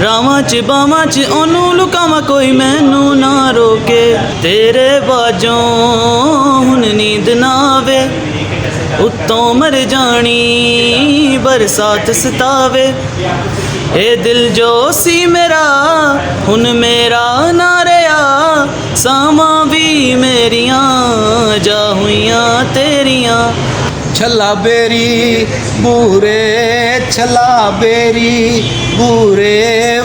ਰਾਵਾਂ ਚ ਬਾਵਾਂ ਚ ਉਹਨੂੰ ਲੁਕਾਵਾਂ ਕੋਈ ਮੈਨੂੰ ਨਾ ਰੋਕੇ। ਤੇਰੇ ਬਾਝੋਂ ਹੁਣ ਨੀਂਦ ਨਾ ਆਵੇ, ਉੱਤੋਂ ਮਰ ਜਾਣੀ ਬਰਸਾਤ ਸਤਾਵੇ। ਇਹ ਦਿਲ ਜੋ ਸੀ ਮੇਰਾ ਹੁਣ ਮੇਰਾ ਨਾ ਰਿਹਾ, ਸਾਵਾਂ ਵੀ ਮੇਰੀਆਂ ਜਾ ਹੋਈਆਂ ਤੇਰੀਆਂ। छला बेरी बूरे छला बेरी बूरे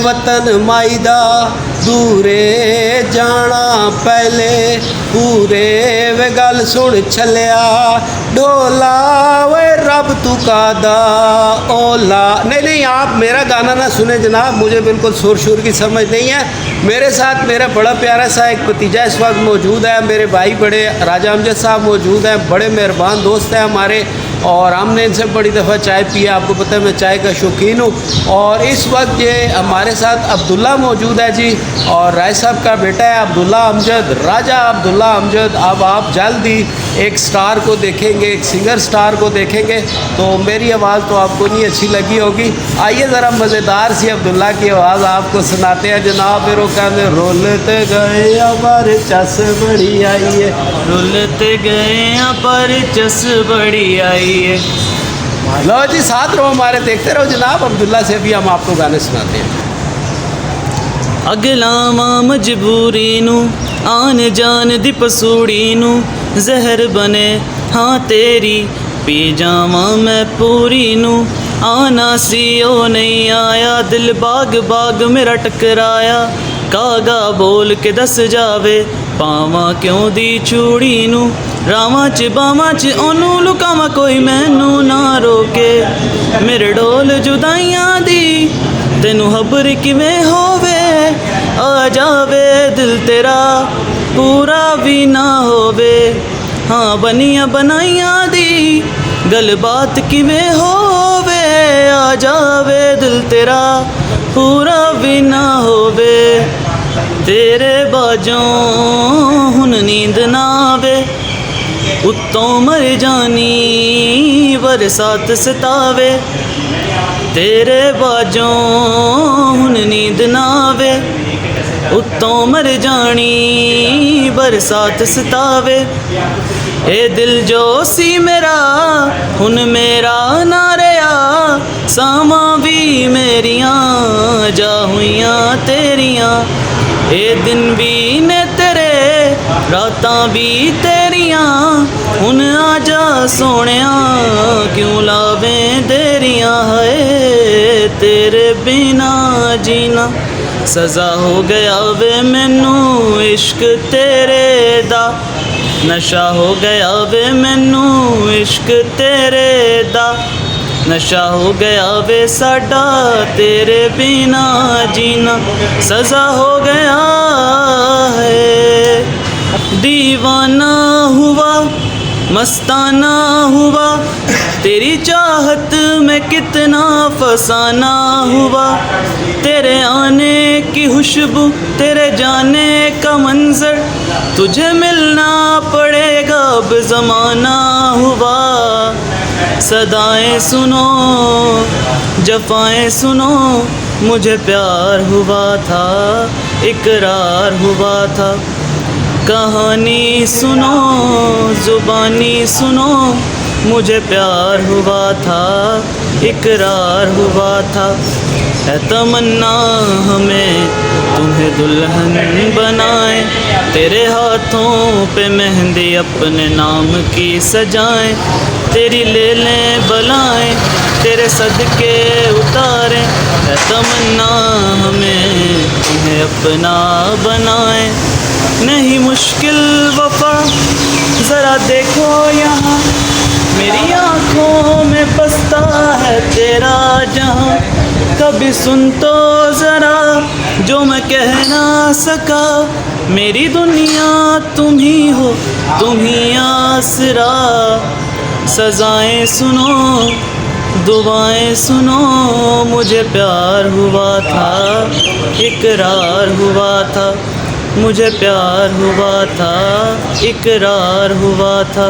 वतन माईदा दूरे जाना पहले पूरे। वे गल सुन छलिया डोला वे रब तू कादा ओला। नहीं आप मेरा गाना ना सुने जनाब, मुझे बिल्कुल सुर शुर की समझ नहीं है। मेरे साथ मेरा बड़ा प्यारा सा एक भतीजा इस वक्त मौजूद है, मेरे भाई बड़े राजा अमजद साहब मौजूद हैं, बड़े मेहरबान दोस्त हैं हमारे, और हमने इनसे बड़ी दफ़ा चाय पी है। आपको पता है मैं चाय का शौकीन हूँ। और इस वक्त ये हमारे साथ अब्दुल्ला मौजूद है जी, और राय साहब का बेटा है अब्दुल्ला अमजद, राजा अब्दुल्ला अमजद। अब आप जल्द ही एक स्टार को देखेंगे, एक सिंगर स्टार को देखेंगे, तो मेरी आवाज़ तो आपको नहीं अच्छी लगी होगी। आइए ज़रा मज़ेदार सी अब्दुल्ला की आवाज़ आपको सुनाते हैं जनाब। फिर वो कहते रोलते गए पर चस बड़ी आई है, रुलते गए पर चस बड़ी आई है। लो जी साथ रहो हमारे, देखते रहो जनाब। अब्दुल्ला से भी हम आपको गाने सुनाते हैं। अगलावा मजबूरी नू आन जान दी पसूड़ी नू जहर बने हाँ तेरी पी जावा मैं पूरी नू। आना सी ओ नहीं आया दिल बाग बाग मेरा टकराया, कागा बोल के दस जावे पावा क्यों दी चूड़ी नू। रावां च बावां च ओनू लुकावां कोई मैनू ना रोके। मेरे ढोल जुदाइयां दी तेनू खबर किवें होवे, आ जावे दिल तेरा पूरा भी ना होवे। हाँ बनिया बनाइयां दी गलबात किवें होवे, आ जावे दिल तेरा पूरा भी ना होवे। तेरे बाजों हुन नींद ना आवे, उत्तों मर जानी बरसात सतावे। तेरे बाजों हुन नींद ना आवे, उत्तों मर जानी बरसात सतावे। ए दिल जो सी मेरा हुन मेरा ना रहा, सावां भी मेरियां जा हुइयां तेरियां। ए दिन भी ने तेरे रातां भी तेरियां, हुन आजा सोहणिया क्यों लावें देरियां। है तेरे बिना जीना सज़ा हो गया वे मैनू, इश्क तेरे दा नशा हो गया वे मैनू, इश्क तेरे दा नशा हो गया वे साडा। तेरे बिना जीना सज़ा हो गया है। दीवाना हुआ मस्ताना हुआ, तेरी चाहत में कितना फसाना हुआ। तेरे आने की खुशबू तेरे जाने का मंजर, तुझे मिलना पड़ेगा अब ज़माना हुआ। सदाएं सुनो जफ़ाएं सुनो, मुझे प्यार हुआ था इकरार हुआ था। कहानी सुनो ज़ुबानी सुनो, मुझे प्यार हुआ था इकरार हुआ था। है तमन्ना हमें तुम्हें दुल्हन बनाए, तेरे हाथों पे मेहंदी अपने नाम की सजाएं। तेरी ले लें बलाएं तेरे सदके उतारें, है तमन्ना हमें तुम्हें अपना बनाए। नहीं मुश्किल वफा ज़रा देखो यहाँ, मेरी आँखों में बसता है तेरा जहाँ। कभी सुन तो ज़रा जो मैं कह ना सका, मेरी दुनिया तुम ही हो तुम ही आसरा। सज़ाएं सुनो दुआएं सुनो, मुझे प्यार हुआ था इकरार हुआ था। मुझे प्यार हुआ था इकरार हुआ था।